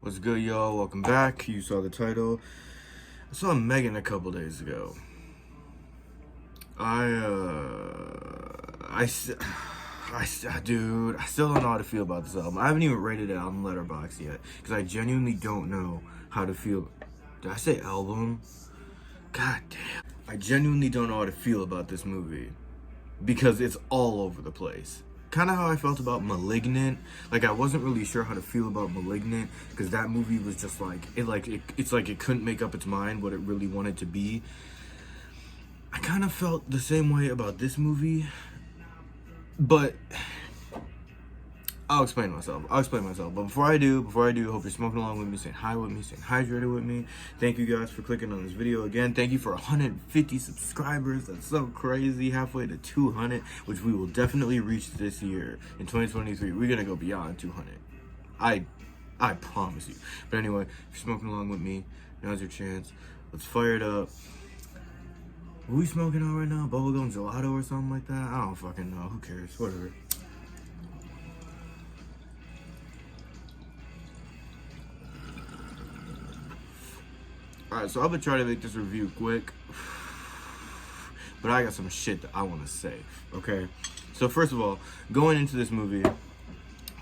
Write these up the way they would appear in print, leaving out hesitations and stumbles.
What's good, y'all? Welcome back. You saw the title. I saw M3GAN a couple days ago. Dude, I still don't know how to feel about this album. I haven't even rated it on Letterboxd yet because I genuinely don't know how to feel. Did I say album? God damn. I genuinely don't know how to feel about this movie because it's all over the place. Kind of how I felt about Malignant. Like, I wasn't really sure how to feel about Malignant because that movie was just like it's like it couldn't make up its mind what it really wanted to be. I kind of felt the same way about this movie, but I'll explain myself. But before I do, hope you're smoking along with me, staying high with me, staying hydrated with me. Thank you guys for clicking on this video again. Thank you for 150 subscribers. That's so crazy. Halfway to 200, which we will definitely reach this year in 2023. We're gonna go beyond 200. I promise you. But anyway, if you're smoking along with me, now's your chance. Let's fire it up. What are we smoking on right now? Bubblegum gelato or something like that? I don't fucking know. Who cares? Whatever. Alright, so I'm gonna try to make this review quick, but I got some shit that I want to say, okay? So first of all, going into this movie,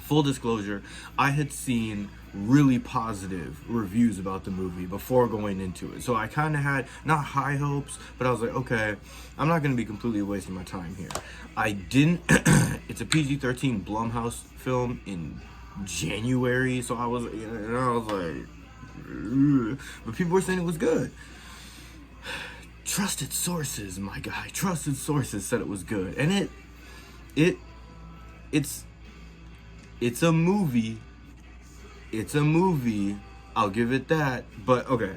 full disclosure, I had seen really positive reviews about the movie before going into it. So I kind of had, not high hopes, but I was like, okay, I'm not gonna be completely wasting my time here. I didn't, it's a PG-13 Blumhouse film in January, so I was like, but people were saying it was good. Trusted sources, my guy. Trusted sources said it was good, and it's a movie. It's a movie. I'll give it that. But okay,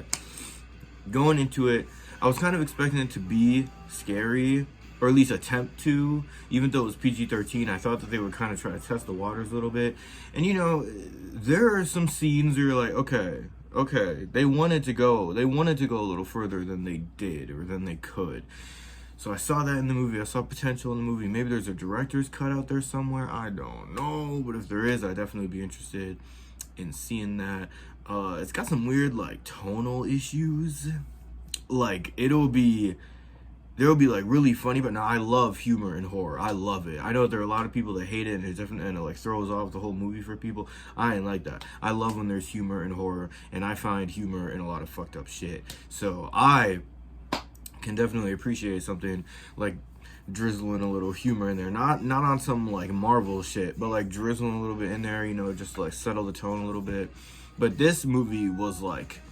going into it, I was kind of expecting it to be scary, or at least attempt to. Even though it was PG-13, I thought that they would kind of try to test the waters a little bit. And you know, there are some scenes where you're like, okay, they wanted to go a little further than they did or than they could. So I saw that in the movie. I saw potential in the movie. Maybe there's a director's cut out there somewhere. I don't know, but if there is, I'd definitely be interested in seeing that. It's got some weird like tonal issues. Like there'll be like really funny, but now I love humor in horror. I love it. I know there are a lot of people that hate it, and it definitely and it like throws off the whole movie for people. I ain't like that. I love when there's humor in horror, and I find humor in a lot of fucked up shit. So I can definitely appreciate something like drizzling a little humor in there. Not on some like Marvel shit, but like drizzling a little bit in there, you know, just to like settle the tone a little bit. But this movie was like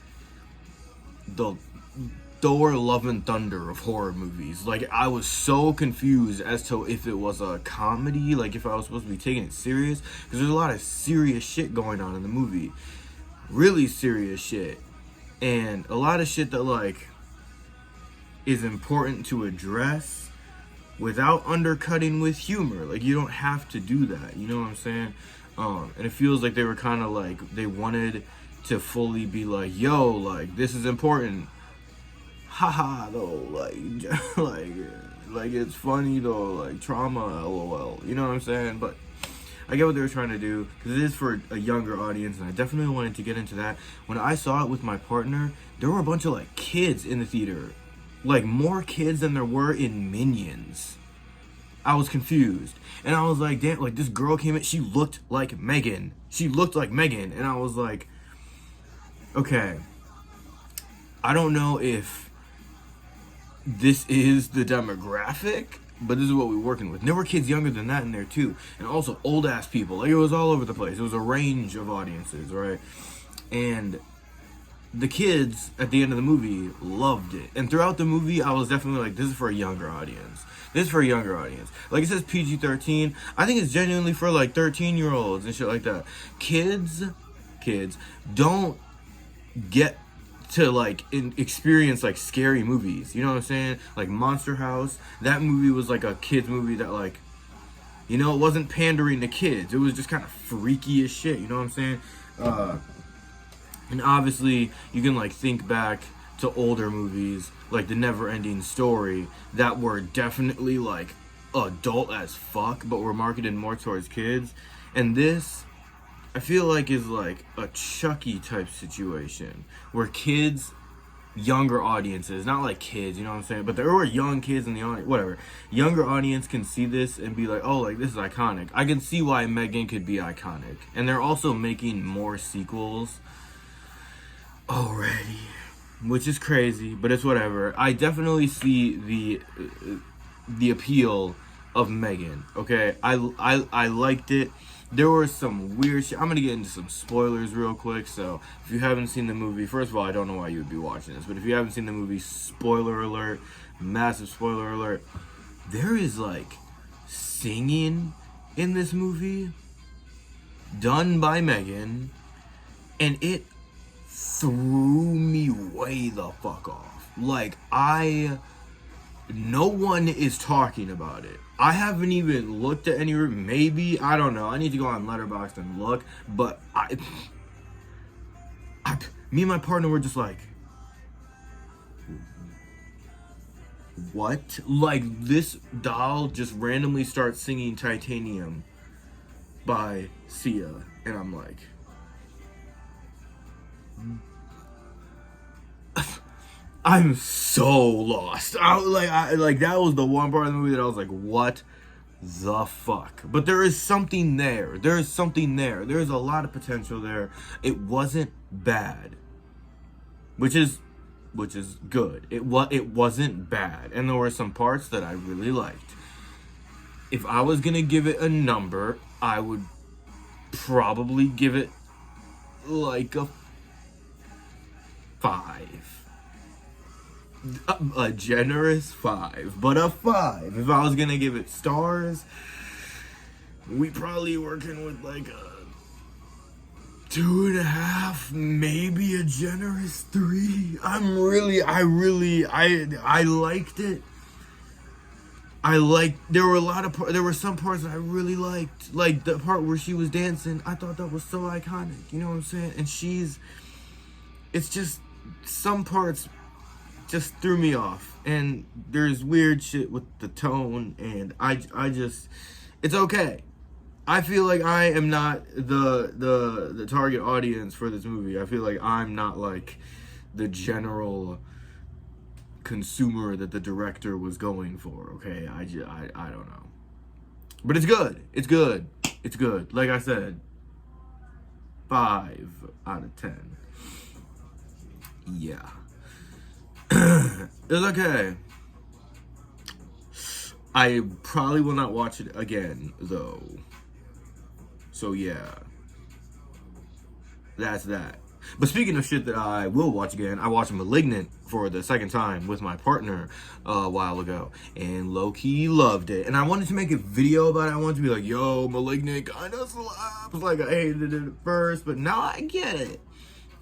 the Thor Love and Thunder of horror movies. Like, I was so confused as to if it was a comedy, like if I was supposed to be taking it serious, because there's a lot of serious shit going on in the movie. Really serious shit. And a lot of shit that like is important to address without undercutting with humor. Like, you don't have to do that, you know what I'm saying? And it feels like they were kind of like, they wanted to fully be like, yo, like, this is important. Haha, though, like it's funny though, like trauma, lol, you know what I'm saying? But I get what they were trying to do, because it is for a younger audience, and I definitely wanted to get into that. When I saw it with my partner, there were a bunch of like kids in the theater, like more kids than there were in Minions. I was confused, and I was like, damn, like this girl came in, she looked like M3GAN, and I was like, okay, I don't know if this is the demographic, but this is what we're working with. And there were kids younger than that in there too, and also old ass people. Like, it was all over the place. It was a range of audiences, right? And the kids at the end of the movie loved it, and throughout the movie I was definitely like, this is for a younger audience. Like, it says PG-13. I think it's genuinely for like 13-year-olds and shit like that. Kids don't get to like experience like scary movies, you know what I'm saying? Like Monster House, that movie was like a kids movie that, like, you know, it wasn't pandering to kids, it was just kind of freaky as shit, you know what I'm saying? And obviously you can like think back to older movies like The Never Ending Story that were definitely like adult as fuck, but were marketed more towards kids. And this I feel like is like a Chucky type situation where kids, younger audiences, not like kids, you know what I'm saying, but there were young kids in the audience, whatever, younger audience can see this and be like, oh, like this is iconic. I can see why M3GAN could be iconic. And they're also making more sequels already, which is crazy, but it's whatever. I definitely see the appeal of M3GAN. Okay, I liked it. There was some weird shit. I'm gonna get into some spoilers real quick. So if you haven't seen the movie, first of all, I don't know why you would be watching this, but if you haven't seen the movie, spoiler alert, massive spoiler alert. There is like singing in this movie done by M3GAN, and it threw me way the fuck off. Like, no one is talking about it. I haven't even looked at any, maybe, I don't know. I need to go on Letterboxd and look, but me and my partner were just like, what? Like, this doll just randomly starts singing Titanium by Sia, and I'm like, I'm so lost. I that was the one part of the movie that I was like, what the fuck? But there is something there. There is something there. There is a lot of potential there. It wasn't bad, which is good. It wasn't bad, and there were some parts that I really liked. If I was gonna give it a number, I would probably give it like a 5. A generous 5, but a 5. If I was gonna give it stars, we probably working with like a 2.5, maybe a generous 3. I liked it. There were some parts that I really liked, like the part where she was dancing. I thought that was so iconic, you know what I'm saying? And it's just some parts just threw me off, and there's weird shit with the tone, and I just, it's okay. I feel like I am not the target audience for this movie. I feel like I'm not like the general consumer that the director was going for. Okay, I don't know, but it's good. It's good. It's good. Like I said, 5 out of 10. Yeah. It was okay. I probably will not watch it again, though. So yeah, that's that. But speaking of shit that I will watch again, I watched *Malignant* for the second time with my partner a while ago, and low-key loved it. And I wanted to make a video about it. I wanted to be like, yo, *Malignant* kind of slaps. Like, I hated it at first, but now I get it.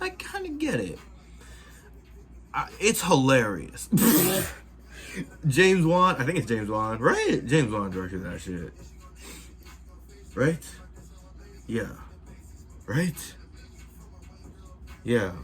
I kind of get it. It's hilarious. James Wan, I think it's James Wan, right? James Wan directed that shit. Right? Yeah. Right? Yeah.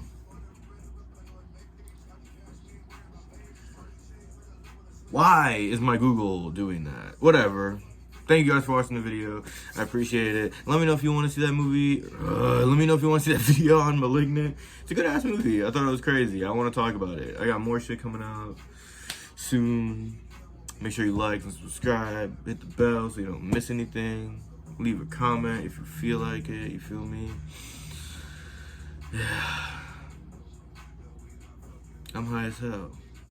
Why is my Google doing that? Whatever. Thank you guys for watching the video. I appreciate it. Let me know if you want to see that movie. Let me know if you want to see that video on *Malignant*. It's a good ass movie. I thought it was crazy. I want to talk about it. I got more shit coming out soon. Make sure you like and subscribe. Hit the bell so you don't miss anything. Leave a comment if you feel like it. You feel me? Yeah. I'm high as hell.